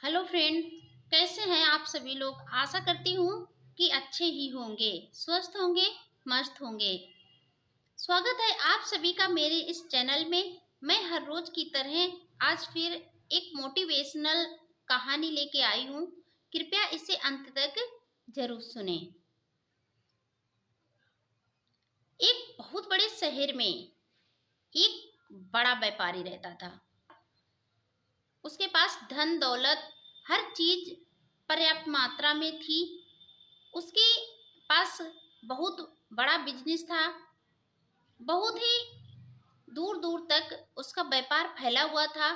Hello friend. कैसे हैं आप सभी लोग। आशा करती हूँ कि अच्छे ही होंगे, स्वस्थ होंगे, मस्त होंगे। स्वागत है आप सभी का मेरे इस चैनल में। मैं हर रोज की तरह आज फिर एक मोटिवेशनल कहानी लेके आई हूँ। कृपया इसे अंत तक जरूर सुने। एक बहुत बड़े शहर में एक बड़ा व्यापारी रहता था। उसके पास धन दौलत हर चीज पर्याप्त मात्रा में थी। उसके पास बहुत बड़ा बिजनेस था। बहुत ही दूर दूर तक उसका व्यापार फैला हुआ था।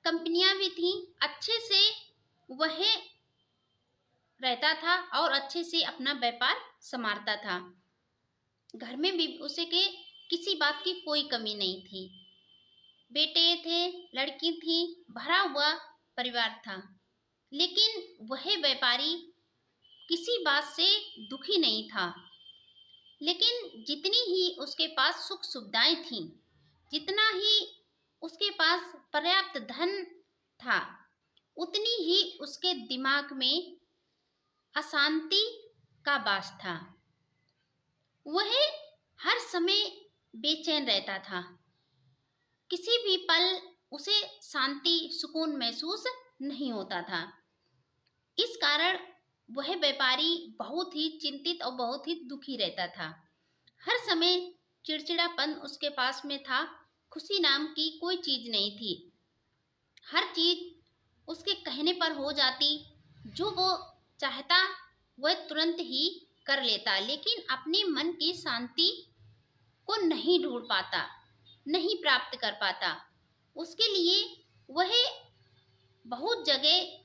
कंपनियां भी थीं। अच्छे से वह रहता था और अच्छे से अपना व्यापार संभालता था। घर में भी उसे के किसी बात की कोई कमी नहीं थी। बेटे थे, लड़की थी, भरा हुआ परिवार था। लेकिन वह व्यापारी किसी बात से दुखी नहीं था। लेकिन जितनी ही उसके पास सुख सुविधाएं थीं, जितना ही उसके पास पर्याप्त धन था, उतनी ही उसके दिमाग में अशांति का वास था। वह हर समय बेचैन रहता था। किसी भी पल उसे शांति सुकून महसूस नहीं होता था। इस कारण वह व्यापारी बहुत ही चिंतित और बहुत ही दुखी रहता था। हर समय चिड़चिड़ापन उसके पास में था। खुशी नाम की कोई चीज नहीं थी। हर चीज उसके कहने पर हो जाती। जो वो चाहता वह तुरंत ही कर लेता। लेकिन अपने मन की शांति को नहीं ढूंढ पाता, नहीं प्राप्त कर पाता। उसके लिए वह बहुत जगह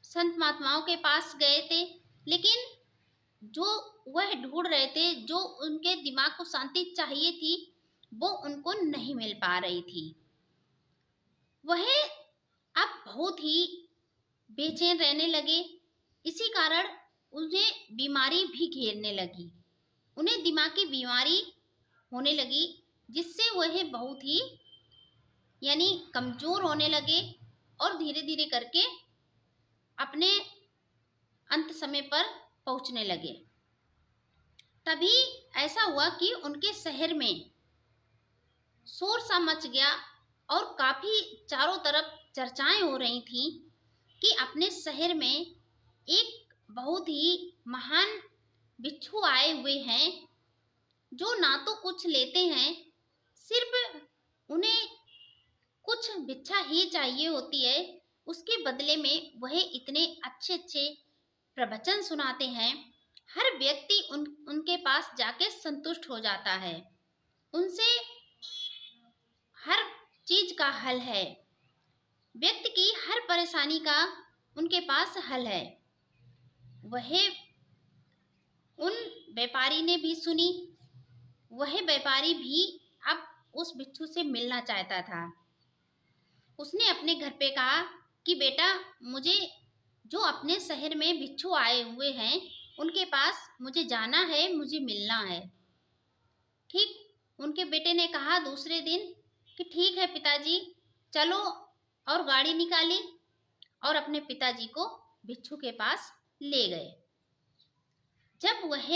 संत महात्माओं के पास गए थे। लेकिन जो वह ढूंढ रहे थे, जो उनके दिमाग को शांति चाहिए थी, वो उनको नहीं मिल पा रही थी। वह अब बहुत ही बेचैन रहने लगे। इसी कारण उन्हें बीमारी भी घेरने लगी। उन्हें दिमाग की बीमारी होने लगी, जिससे वह बहुत ही कमजोर होने लगे और धीरे धीरे करके अपने अंत समय पर पहुंचने लगे। तभी ऐसा हुआ कि उनके शहर में शोर सा मच गया और काफी चारों तरफ चर्चाएं हो रही थी कि अपने शहर में एक बहुत ही महान बिच्छू आए हुए हैं, जो ना तो कुछ लेते हैं, सिर्फ उन्हें कुछ भिक्षा ही चाहिए होती है। उसके बदले में वह इतने अच्छे अच्छे प्रवचन सुनाते हैं। हर व्यक्ति उनके पास जाके संतुष्ट हो जाता है। उनसे हर चीज का हल है। व्यक्ति की हर परेशानी का उनके पास हल है। वह उन व्यापारी ने भी सुनी। वह व्यापारी भी अब उस बिच्छू से मिलना चाहता था। उसने अपने घर पे कहा कि बेटा, मुझे जो अपने शहर में बिच्छू आए हुए हैं उनके पास मुझे जाना है, मुझे मिलना है। ठीक उनके बेटे ने कहा दूसरे दिन कि ठीक है पिताजी, चलो, और गाड़ी निकाली और अपने पिताजी को बिच्छू के पास ले गए। जब वह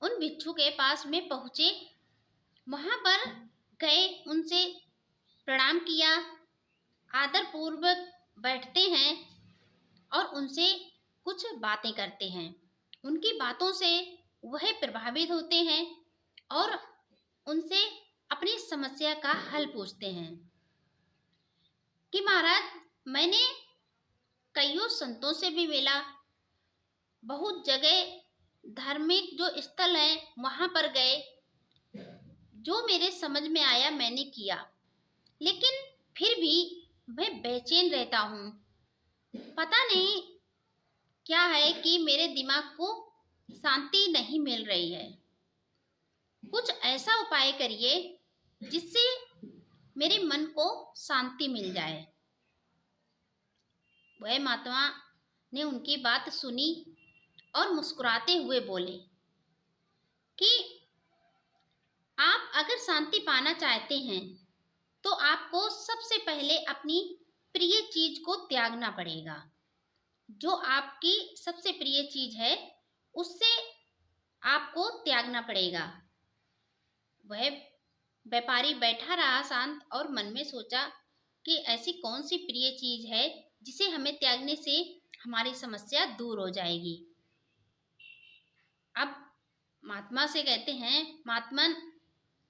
उन बिच्छू के पास में पहुंचे, वहां पर गए, उनसे प्रणाम किया, आदर पूर्वक बैठते हैं और उनसे कुछ बातें करते हैं। उनकी बातों से वह प्रभावित होते हैं और उनसे अपनी समस्या का हल पूछते हैं कि महाराज, मैंने कईयों संतों से भी मिला, बहुत जगह धार्मिक जो स्थल है वहां पर गए, जो मेरे समझ में आया मैंने किया, लेकिन फिर भी मैं बेचैन रहता हूँ। पता नहीं क्या है कि मेरे दिमाग को शांति नहीं मिल रही है। कुछ ऐसा उपाय करिए जिससे मेरे मन को शांति मिल जाए। वह महात्मा ने उनकी बात सुनी और मुस्कुराते हुए बोले कि आप अगर शांति पाना चाहते हैं तो आपको सबसे पहले अपनी प्रिय चीज को त्यागना पड़ेगा। जो आपकी सबसे प्रिय चीज है उससे आपको त्यागना पड़ेगा। वह व्यापारी बैठा रहा शांत और मन में सोचा कि ऐसी कौन सी प्रिय चीज है जिसे हमें त्यागने से हमारी समस्या दूर हो जाएगी। अब महात्मा से कहते हैं, महात्मन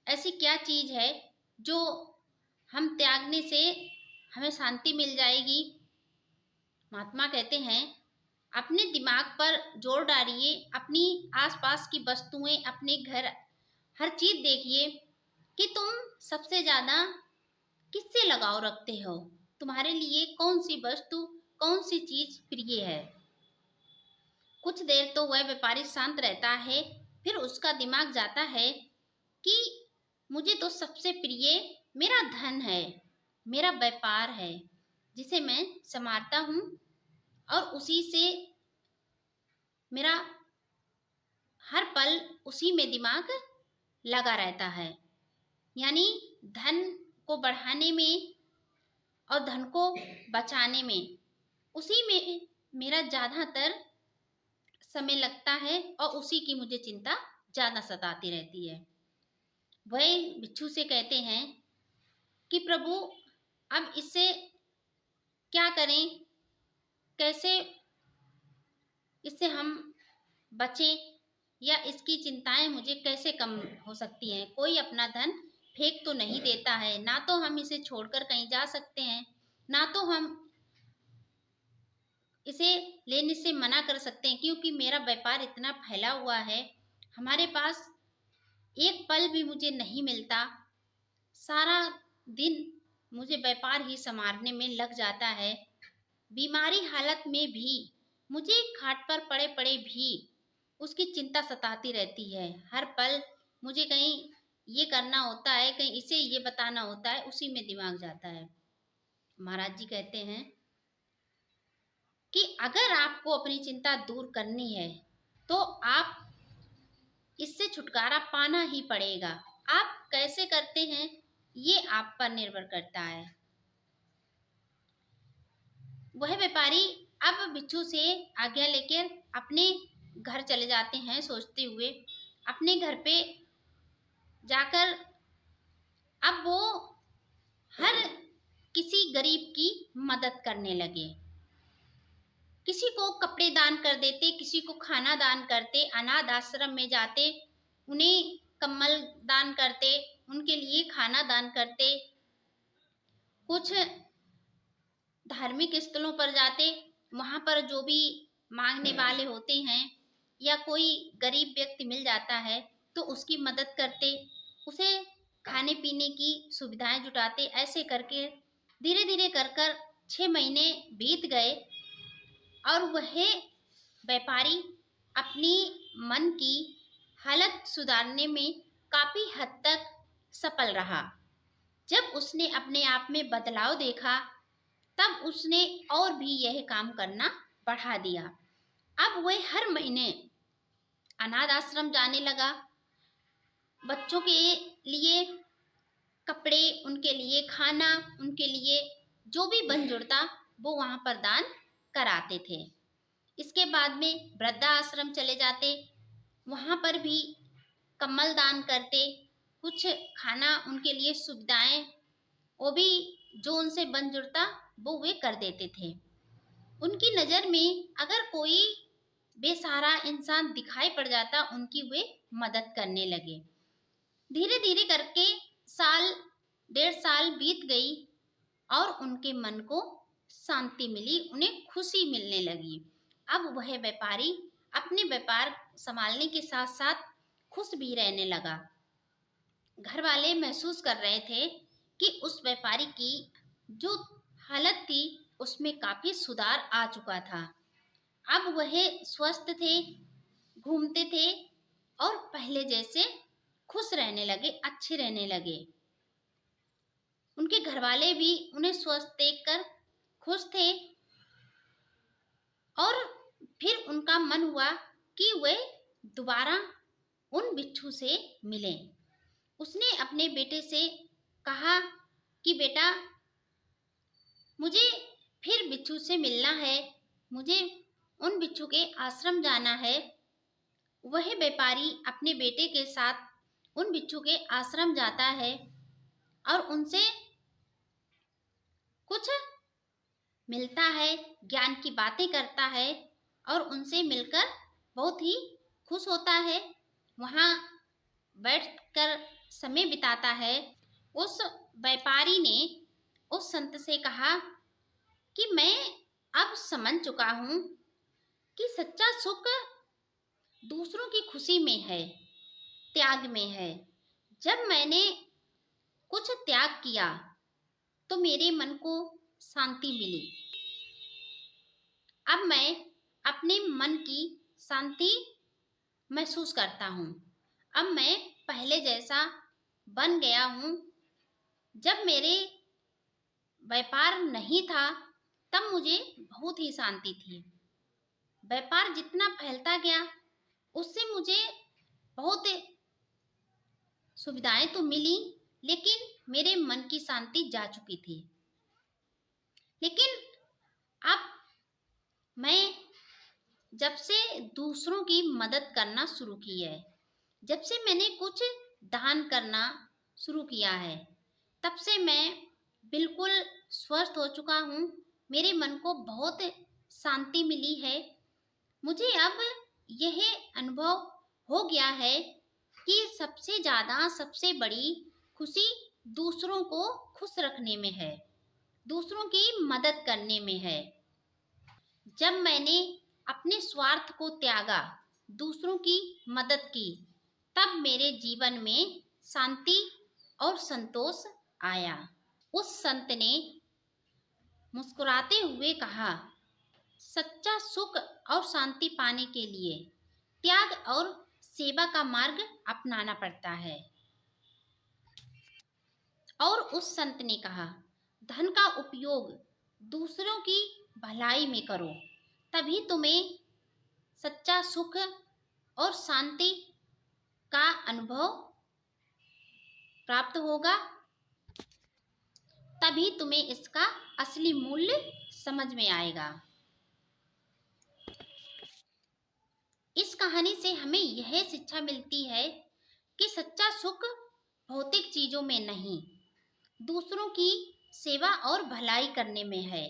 ऐसी क्या चीज है जो हम त्यागने से हमें शांति मिल जाएगी। महात्मा कहते हैं, अपने दिमाग पर जोर डालिए, अपनी आसपास की वस्तुएं, अपने घर, हर चीज देखिए कि तुम सबसे ज्यादा किससे लगाव रखते हो। तुम्हारे लिए कौन सी वस्तु, कौन सी चीज प्रिय है। कुछ देर तो वह व्यापारी शांत रहता है, फिर उसका दिमाग जाता है कि मुझे तो सबसे प्रिय मेरा धन है, मेरा व्यापार है, जिसे मैं संभालता हूँ और उसी से मेरा हर पल उसी में दिमाग लगा रहता है। यानी धन को बढ़ाने में और धन को बचाने में, उसी में मेरा ज़्यादातर समय लगता है और उसी की मुझे चिंता ज़्यादा सताती रहती है। वह बिच्छू से कहते हैं कि प्रभु अब इससे क्या करें, कैसे इससे हम बचें, या इसकी चिंताएं मुझे कैसे कम हो सकती हैं। कोई अपना धन फेंक तो नहीं देता है, ना तो हम इसे छोड़कर कहीं जा सकते हैं, ना तो हम इसे लेने से मना कर सकते हैं, क्योंकि मेरा व्यापार इतना फैला हुआ है, हमारे पास एक पल भी मुझे नहीं मिलता। सारा दिन मुझे व्यापार ही संभालने में लग जाता है। बीमारी हालत में भी मुझे खाट पर पड़े पड़े भी उसकी चिंता सताती रहती है। हर पल मुझे कहीं ये करना होता है, कहीं इसे ये बताना होता है, उसी में दिमाग जाता है। महाराज जी कहते हैं कि अगर आपको अपनी चिंता दूर करनी है तो आप इससे छुटकारा पाना ही पड़ेगा। आप कैसे करते हैं ये आप पर निर्भर करता है। वह व्यापारी अब बिच्छू से आज्ञा लेकर अपने घर चले जाते हैं, सोचते हुए अपने घर पे जाकर अब वो हर किसी गरीब की मदद करने लगे। किसी को कपड़े दान कर देते, किसी को खाना दान करते, अनाथ आश्रम में जाते उन्हें कम्बल दान करते, उनके लिए खाना दान करते। कुछ धार्मिक स्थलों पर जाते, वहां पर जो भी मांगने वाले होते हैं या कोई गरीब व्यक्ति मिल जाता है तो उसकी मदद करते, उसे खाने पीने की सुविधाएं जुटाते। ऐसे करके धीरे धीरे कर कर 6 महीने बीत गए और वह व्यापारी अपनी मन की हालत सुधारने में काफी हद तक सफल रहा। जब उसने अपने आप में बदलाव देखा तब उसने और भी यह काम करना बढ़ा दिया। अब वह हर महीने अनाथ आश्रम जाने लगा, बच्चों के लिए कपड़े, उनके लिए खाना, उनके लिए जो भी बन जुड़ता वो वहां पर दान कराते थे। इसके बाद में वृद्धा आश्रम चले जाते, वहां पर भी कम्बल दान करते, कुछ खाना, उनके लिए सुविधाएं, वो भी जो उनसे बन जुड़ता वो वे कर देते थे। उनकी नज़र में अगर कोई बेसहारा इंसान दिखाई पड़ जाता उनकी वे मदद करने लगे। धीरे धीरे करके साल, 1.5 साल बीत गई और उनके मन को शांति मिली, उन्हें खुशी मिलने लगी। अब वह व्यापारी अपने व्यापार संभालने के साथ साथ खुश भी रहने लगा। घर वाले महसूस कर रहे थे कि उस व्यापारी की जो हालत थी उसमें काफी सुधार आ चुका था। अब वह स्वस्थ थे, घूमते थे और पहले जैसे खुश रहने लगे, अच्छे रहने लगे। उनके घर वाले भी उन्हें स्वस्थ देखकर खुश थे और फिर उनका मन हुआ कि वे दोबारा उन बिच्छू से मिलें। उसने अपने बेटे से कहा कि बेटा मुझे फिर बिच्छू से मिलना है, मुझे उन बिच्छू के आश्रम जाना है। वह व्यापारी अपने बेटे के साथ उन बिच्छू के आश्रम जाता है और उनसे कुछ मिलता है, ज्ञान की बातें करता है और उनसे मिलकर बहुत ही खुश होता है। वहाँ बैठकर समय बिताता है। उस व्यापारी ने उस संत से कहा कि मैं अब समझ चुका हूँ कि सच्चा सुख दूसरों की खुशी में है, त्याग में है। जब मैंने कुछ त्याग किया तो मेरे मन को शांति मिली। अब मैं अपने मन की शांति महसूस करता हूँ। अब मैं पहले जैसा बन गया हूँ। जब मेरे व्यापार नहीं था तब मुझे बहुत ही शांति थी। व्यापार जितना फैलता गया उससे मुझे बहुत सुविधाएं तो मिली, लेकिन मेरे मन की शांति जा चुकी थी। लेकिन अब मैं जब से दूसरों की मदद करना शुरू की है, जब से मैंने कुछ दान करना शुरू किया है, तब से मैं बिल्कुल स्वस्थ हो चुका हूँ। मेरे मन को बहुत शांति मिली है। मुझे अब यह अनुभव हो गया है कि सबसे ज़्यादा सबसे बड़ी खुशी दूसरों को खुश रखने में है, दूसरों की मदद करने में है। जब मैंने अपने स्वार्थ को त्यागा, दूसरों की मदद की, तब मेरे जीवन में शांति और संतोष आया। उस संत ने मुस्कुराते हुए कहा, सच्चा सुख और शांति पाने के लिए त्याग और सेवा का मार्ग अपनाना पड़ता है। और उस संत ने कहा, धन का उपयोग दूसरों की भलाई में करो, तभी तुम्हें सच्चा सुख और शांति का अनुभव प्राप्त होगा। तभी तुम्हें इसका असली मूल्य समझ में आएगा। इस कहानी से हमें यह शिक्षा मिलती है कि सच्चा सुख भौतिक चीजों में नहीं, दूसरों की सेवा और भलाई करने में है।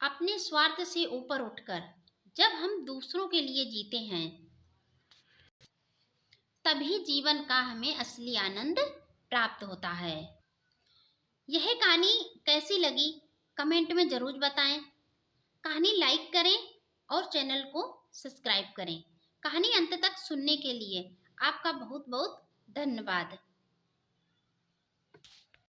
अपने स्वार्थ से ऊपर उठकर जब हम दूसरों के लिए जीते हैं, तभी जीवन का हमें असली आनंद प्राप्त होता है। यह कहानी कैसी लगी कमेंट में जरूर बताएं। कहानी लाइक करें और चैनल को सब्सक्राइब करें। कहानी अंत तक सुनने के लिए आपका बहुत बहुत धन्यवाद।